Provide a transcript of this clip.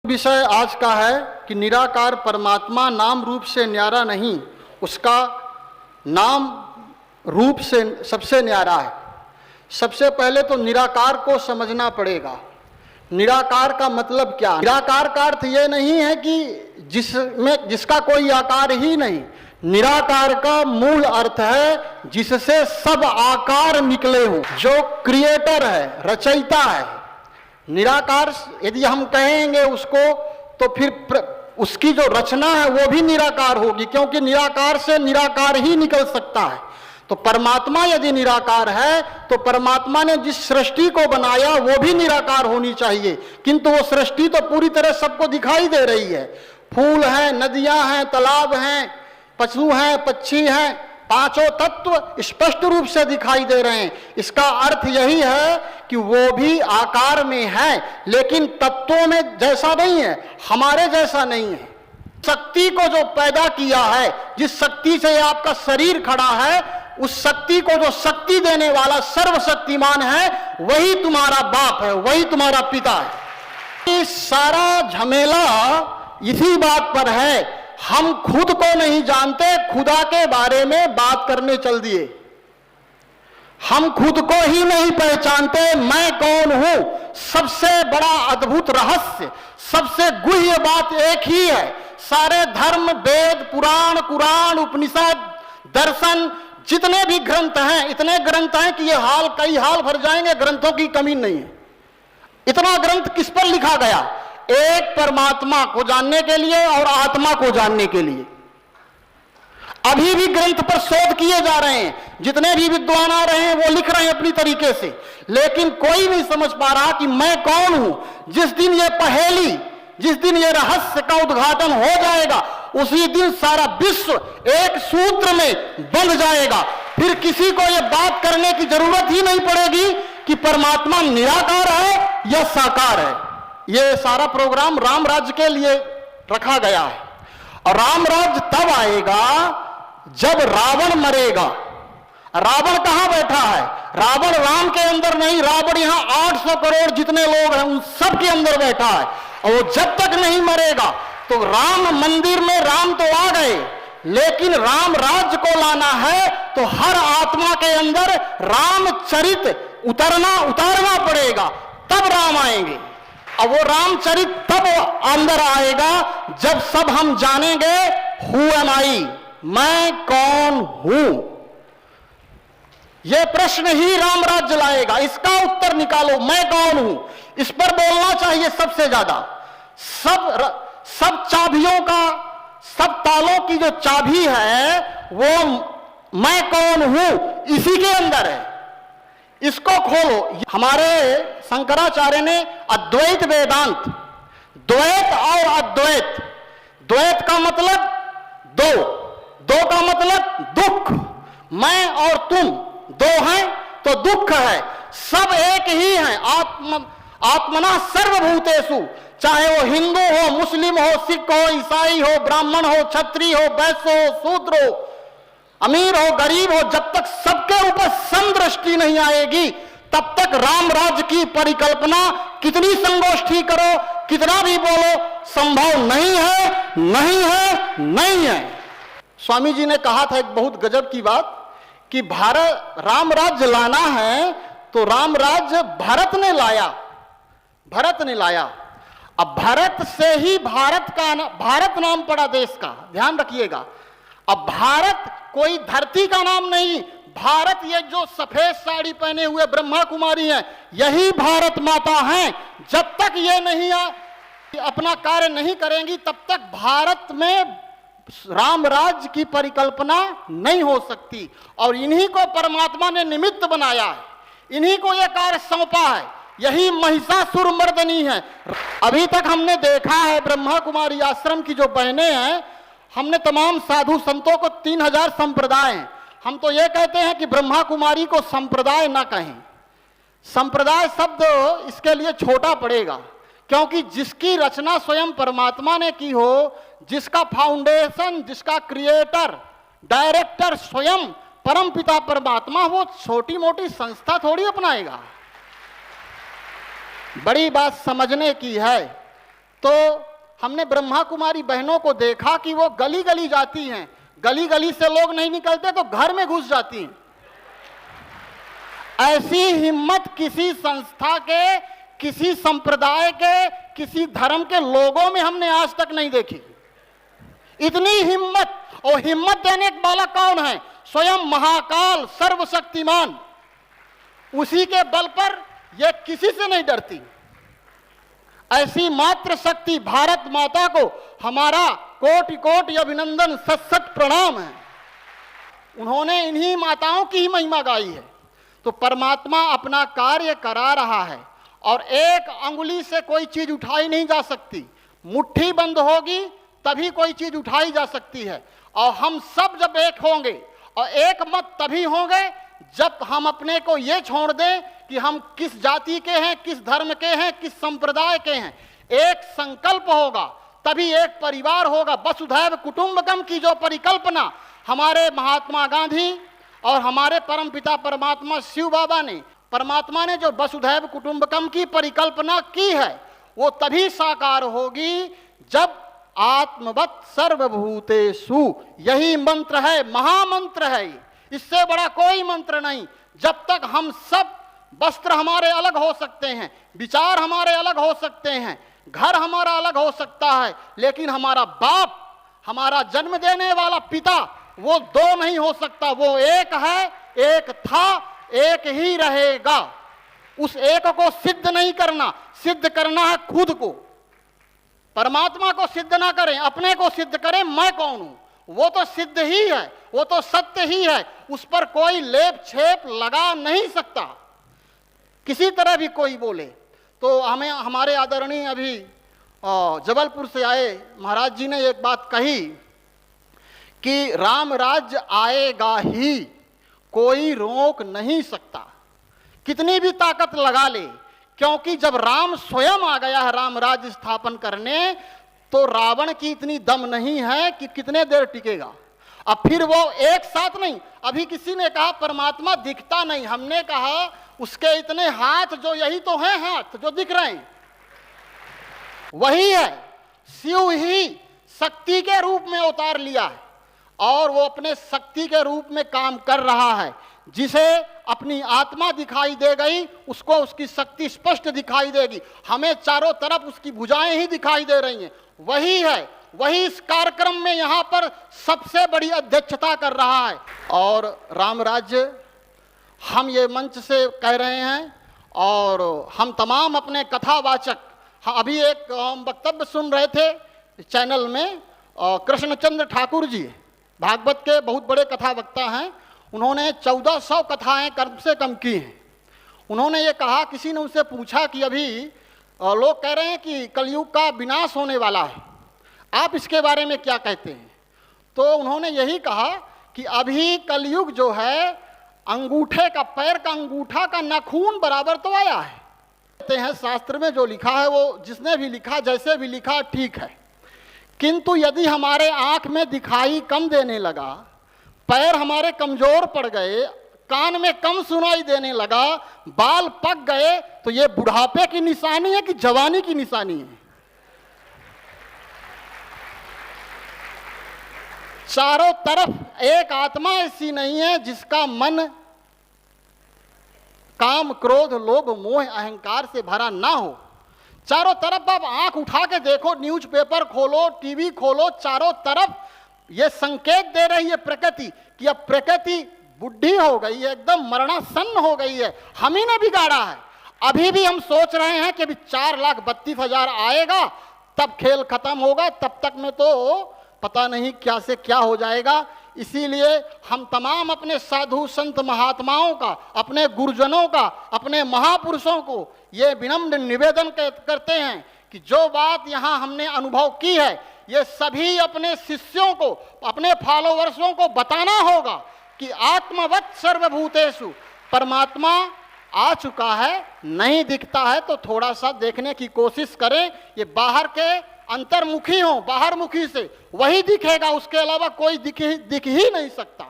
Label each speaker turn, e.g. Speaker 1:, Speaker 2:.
Speaker 1: विषय आज का है कि निराकार परमात्मा नाम रूप से न्यारा नहीं, उसका नाम रूप से सबसे न्यारा है। सबसे पहले तो निराकार को समझना पड़ेगा। निराकार का मतलब क्या? निराकार का अर्थ ये नहीं है कि जिसका कोई आकार ही नहीं। निराकार का मूल अर्थ है जिससे सब आकार निकले हों, जो क्रिएटर है, रचयिता है। निराकार यदि हम कहेंगे उसको तो फिर उसकी जो रचना है वो भी निराकार होगी, क्योंकि निराकार से निराकार ही निकल सकता है। तो परमात्मा यदि निराकार है तो परमात्मा ने जिस सृष्टि को बनाया वो भी निराकार होनी चाहिए, किंतु वो सृष्टि तो पूरी तरह सबको दिखाई दे रही है। फूल हैं, नदियां हैं, तालाब हैं, पशु हैं, पक्षी हैं, पांचों तत्व स्पष्ट रूप से दिखाई दे रहे हैं। इसका अर्थ यही है कि वो भी आकार में है, लेकिन तत्वों में जैसा नहीं है, हमारे जैसा नहीं है। शक्ति को जो पैदा किया है, जिस शक्ति से आपका शरीर खड़ा है, उस शक्ति को जो शक्ति देने वाला सर्वशक्तिमान है, वही तुम्हारा बाप है, वही तुम्हारा पिता है। ये सारा झमेला इसी बात पर है, हम खुद को नहीं जानते, खुदा के बारे में बात करने चल दिए। हम खुद को ही नहीं पहचानते, मैं कौन हूं। सबसे बड़ा अद्भुत रहस्य, सबसे गुह्य बात एक ही है। सारे धर्म, वेद, पुराण, कुरान, उपनिषद, दर्शन, जितने भी ग्रंथ हैं, इतने ग्रंथ हैं कि ये कई हाल भर जाएंगे, ग्रंथों की कमी नहीं है। इतना ग्रंथ किस पर लिखा गया? एक परमात्मा को जानने के लिए और आत्मा को जानने के लिए। अभी भी ग्रंथ पर शोध किए जा रहे हैं, जितने भी विद्वान आ रहे हैं वो लिख रहे हैं अपनी तरीके से, लेकिन कोई नहीं समझ पा रहा कि मैं कौन हूं। जिस दिन ये पहेली, जिस दिन ये रहस्य का उद्घाटन हो जाएगा, उसी दिन सारा विश्व एक सूत्र में बंध जाएगा। फिर किसी को ये बात करने की जरूरत ही नहीं पड़ेगी कि परमात्मा निराकार है या साकार है। ये सारा प्रोग्राम राम राज्य के लिए रखा गया है, और राम राज्य तब आएगा जब रावण मरेगा। रावण कहां बैठा है? रावण राम के अंदर नहीं, रावण यहां 800 करोड़ जितने लोग हैं उन सब के अंदर बैठा है, और वो जब तक नहीं मरेगा तो राम मंदिर में राम तो आ गए, लेकिन राम राज्य को लाना है तो हर आत्मा के अंदर रामचरित उतारना पड़ेगा, तब राम आएंगे। और वो रामचरित तब अंदर आएगा जब सब हम जानेंगे हु एम आई, मैं कौन हूं। यह प्रश्न ही राम राज्य लाएगा। इसका उत्तर निकालो, मैं कौन हूं। इस पर बोलना चाहिए सबसे ज्यादा। सब चाबियों का, सब तालों की जो चाबी है वो मैं कौन हूं इसी के अंदर है। इसको खोलो। हमारे शंकराचार्य ने अद्वैत वेदांत, द्वैत और अद्वैत, द्वैत का मतलब दो, दो का मतलब दुख। मैं और तुम दो हैं तो दुख है। सब एक ही हैं। आत्मना सर्वभूतेषु, चाहे वो हिंदू हो, मुस्लिम हो, सिख हो, ईसाई हो, ब्राह्मण हो, क्षत्रिय हो, वैश्य हो, शूद्र हो, अमीर हो, गरीब हो, जब तक सबके ऊपर समदृष्टि नहीं आएगी तब तक राम राज्य की परिकल्पना कितनी संगोष्ठी करो, कितना भी बोलो, संभव नहीं है, नहीं है, नहीं है। स्वामी जी ने कहा था एक बहुत गजब की बात कि भारत राम राज्य लाना है तो राम राज्य भरत ने लाया, भरत ने लाया। अब भरत से ही भारत नाम पड़ा देश का, ध्यान रखिएगा। अब भारत कोई धरती का नाम नहीं, भारत ये जो सफेद साड़ी पहने हुए ब्रह्मा कुमारी हैं, यही भारत माता हैं। जब तक ये नहीं अपना कार्य नहीं करेंगी तब तक भारत में राम राज्य की परिकल्पना नहीं हो सकती। और इन्हीं को परमात्मा ने निमित्त बनाया है, इन्हीं को यह कार्य सौंपा है। यही महिषासुर मर्दनी है। अभी तक हमने देखा है ब्रह्मा कुमारी आश्रम की जो बहनें हैं, हमने तमाम साधु संतों को 3000 संप्रदाय हैं। हम तो ये कहते हैं कि ब्रह्मा कुमारी को संप्रदाय ना कहें, संप्रदाय शब्द इसके लिए छोटा पड़ेगा, क्योंकि जिसकी रचना स्वयं परमात्मा ने की हो, जिसका फाउंडेशन, जिसका क्रिएटर, डायरेक्टर स्वयं परम पिता परमात्मा, वो छोटी मोटी संस्था थोड़ी अपनाएगा। बड़ी बात समझने की है तो हमने ब्रह्मा कुमारी बहनों को देखा कि वो गली गली जाती हैं, गली गली से लोग नहीं निकलते तो घर में घुस जाती हैं। ऐसी हिम्मत किसी संस्था के, किसी संप्रदाय के, किसी धर्म के लोगों में हमने आज तक नहीं देखी। इतनी हिम्मत, और हिम्मत देने वाला कौन है? स्वयं महाकाल सर्वशक्तिमान। उसी के बल पर यह किसी से नहीं डरती। ऐसी मात्र शक्ति भारत माता को हमारा कोटि कोटि अभिनंदन, सत सत प्रणाम है। उन्होंने इन्हीं माताओं की ही महिमा गाई है। तो परमात्मा अपना कार्य करा रहा है और एक अंगुली से कोई चीज उठाई नहीं जा सकती। मुट्ठी बंद होगी तभी कोई चीज उठाई जा सकती है। और हम सब जब एक होंगे, और एक मत तभी होंगे जब हम अपने को ये छोड़ दें कि हम किस जाति के हैं, किस धर्म के हैं, किस संप्रदाय के हैं। एक संकल्प होगा तभी एक परिवार होगा। वसुधैव कुटुंबकम की जो परिकल्पना हमारे महात्मा गांधी और हमारे परमपिता परमात्मा शिव बाबा ने, परमात्मा ने जो वसुधैव कुटुंबकम की परिकल्पना की है, वो तभी साकार होगी जब आत्मवत् सर्वभूतेषु, यही मंत्र है, महामंत्र है। इससे बड़ा कोई मंत्र नहीं। जब तक हम सब, वस्त्र हमारे अलग हो सकते हैं, विचार हमारे अलग हो सकते हैं, घर हमारा अलग हो सकता है, लेकिन हमारा बाप, हमारा जन्म देने वाला पिता, वो दो नहीं हो सकता। वो एक है, एक था, एक ही रहेगा। उस एक को सिद्ध नहीं करना, सिद्ध करना है खुद को। परमात्मा को सिद्ध ना करें, अपने को सिद्ध करें, मैं कौन हूं। वो तो सिद्ध ही है, वो तो सत्य ही है। उस पर कोई लेप छेप लगा नहीं सकता, किसी तरह भी कोई बोले। तो हमें हमारे आदरणीय अभी जबलपुर से आए महाराज जी ने एक बात कही कि राम राज्य आएगा ही, कोई रोक नहीं सकता, कितनी भी ताकत लगा ले। क्योंकि जब राम स्वयं आ गया है राम राज्य स्थापन करने, तो रावण की इतनी दम नहीं है कि कितने देर टिकेगा। अब फिर वो एक साथ नहीं। अभी किसी ने कहा परमात्मा दिखता नहीं, हमने कहा उसके इतने हाथ, जो यही तो हैं हाथ जो दिख रहे हैं, वही है। शिव ही शक्ति के रूप में अवतार लिया है और वो अपने शक्ति के रूप में काम कर रहा है। जिसे अपनी आत्मा दिखाई दे गई, उसको उसकी शक्ति स्पष्ट दिखाई देगी। हमें चारों तरफ उसकी भुजाएं ही दिखाई दे रही हैं। वही है, वही इस कार्यक्रम में यहाँ पर सबसे बड़ी अध्यक्षता कर रहा है। और राम राज्य हम ये मंच से कह रहे हैं, और हम तमाम अपने कथावाचक, अभी एक वक्तव्य सुन रहे थे चैनल में, कृष्णचंद्र ठाकुर जी भागवत के बहुत बड़े कथा वक्ता हैं। उन्होंने 1400 कथाएं कम से कम की हैं। उन्होंने ये कहा, किसी ने उनसे पूछा कि अभी लोग कह रहे हैं कि कलयुग का विनाश होने वाला है, आप इसके बारे में क्या कहते हैं? तो उन्होंने यही कहा कि अभी कलयुग जो है, अंगूठे का, पैर का अंगूठा का नाखून बराबर तो आया है। कहते हैं शास्त्र में जो लिखा है, वो जिसने भी लिखा, जैसे भी लिखा, ठीक है। किंतु यदि हमारे आंख में दिखाई कम देने लगा, पैर हमारे कमजोर पड़ गए, कान में कम सुनाई देने लगा, बाल पक गए, तो ये बुढ़ापे की निशानी है कि जवानी की निशानी है? चारों तरफ एक आत्मा ऐसी नहीं है जिसका मन काम, क्रोध, लोभ, मोह, अहंकार से भरा ना हो। चारों तरफ आप आंख उठा के देखो, न्यूज़पेपर खोलो, टीवी खोलो, चारों तरफ ये संकेत दे रही है प्रकृति कि अब प्रकृति बुढ़ी हो गई है, एकदम मरणासन्न हो गई है, हम ही ने बिगाड़ा है। अभी भी हम सोच रहे हैं कि अभी 4,32,000 आएगा तब खेल खत्म होगा, तब तक में तो पता नहीं क्या से क्या हो जाएगा। इसीलिए हम तमाम अपने साधु संत महात्माओं का, अपने गुरुजनों का, अपने महापुरुषों को ये विनम्र निवेदन करते हैं कि जो बात यहाँ हमने अनुभव की है, ये सभी अपने शिष्यों को, अपने फॉलोवर्सों को बताना होगा कि आत्मवत् सर्वभूतेषु, परमात्मा आ चुका है। नहीं दिखता है तो थोड़ा सा देखने की कोशिश करें। ये बाहर के अंतर्मुखी हो, बाहर मुखी से वही दिखेगा, उसके अलावा कोई दिख ही नहीं सकता।